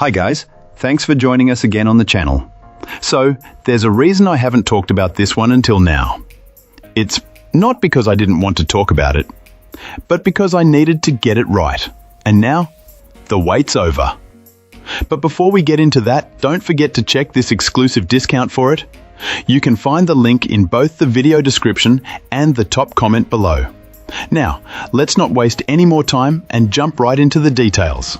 Hi guys, thanks for joining us again on the channel. So, there's a reason I haven't talked about this one until now. It's not because I didn't want to talk about it, but because I needed to get it right. And now, the wait's over. But before we get into that, don't forget to check this exclusive discount for it. You can find the link in both the video description and the top comment below. Now, let's not waste any more time and jump right into the details.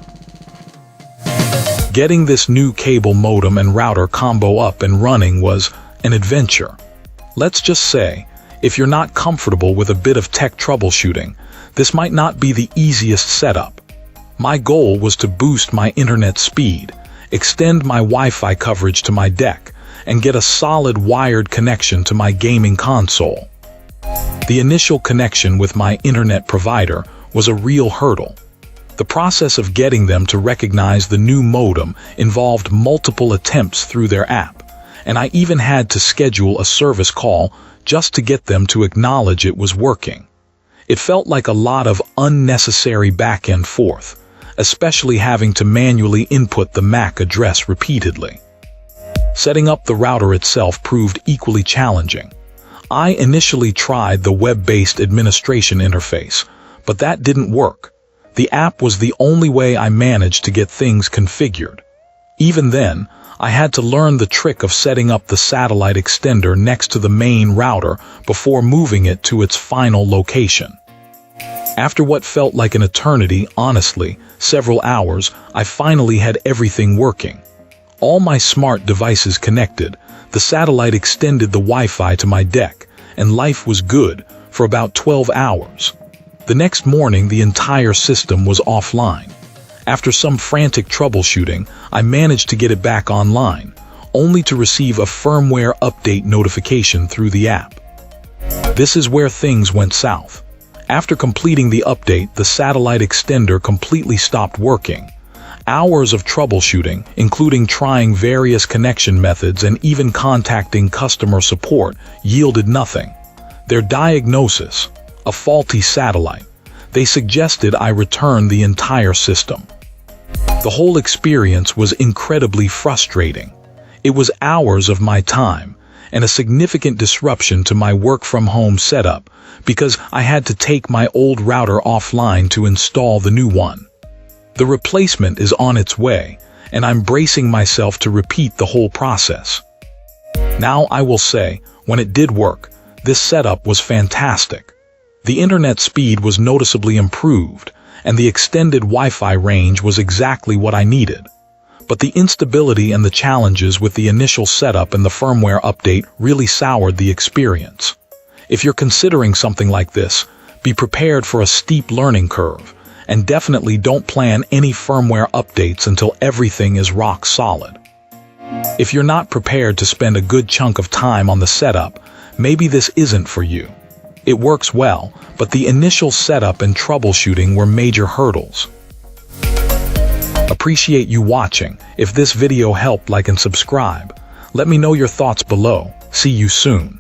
Getting this new cable modem and router combo up and running was an adventure. Let's just say, if you're not comfortable with a bit of tech troubleshooting, this might not be the easiest setup. My goal was to boost my internet speed, extend my Wi-Fi coverage to my deck, and get a solid wired connection to my gaming console. The initial connection with my internet provider was a real hurdle. The process of getting them to recognize the new modem involved multiple attempts through their app, and I even had to schedule a service call just to get them to acknowledge it was working. It felt like a lot of unnecessary back and forth, especially having to manually input the MAC address repeatedly. Setting up the router itself proved equally challenging. I initially tried the web-based administration interface, but that didn't work. The app was the only way I managed to get things configured. Even then, I had to learn the trick of setting up the satellite extender next to the main router before moving it to its final location. After what felt like an eternity, honestly, several hours, I finally had everything working. All my smart devices connected, the satellite extended the Wi-Fi to my deck, and life was good for about 12 hours. The next morning, the entire system was offline. After some frantic troubleshooting, I managed to get it back online, only to receive a firmware update notification through the app. This is where things went south. After completing the update, the satellite extender completely stopped working. Hours of troubleshooting, including trying various connection methods and even contacting customer support, yielded nothing. Their diagnosis: a faulty satellite. They suggested I return the entire system. The whole experience was incredibly frustrating. It was hours of my time and a significant disruption to my work-from-home setup because I had to take my old router offline to install the new one. The replacement is on its way, and I'm bracing myself to repeat the whole process. Now I will say, when it did work, this setup was fantastic. The internet speed was noticeably improved, and the extended Wi-Fi range was exactly what I needed. But the instability and the challenges with the initial setup and the firmware update really soured the experience. If you're considering something like this, be prepared for a steep learning curve, and definitely don't plan any firmware updates until everything is rock solid. If you're not prepared to spend a good chunk of time on the setup, maybe this isn't for you. It works well, but the initial setup and troubleshooting were major hurdles. Appreciate you watching. If this video helped, like and subscribe. Let me know your thoughts below. See you soon.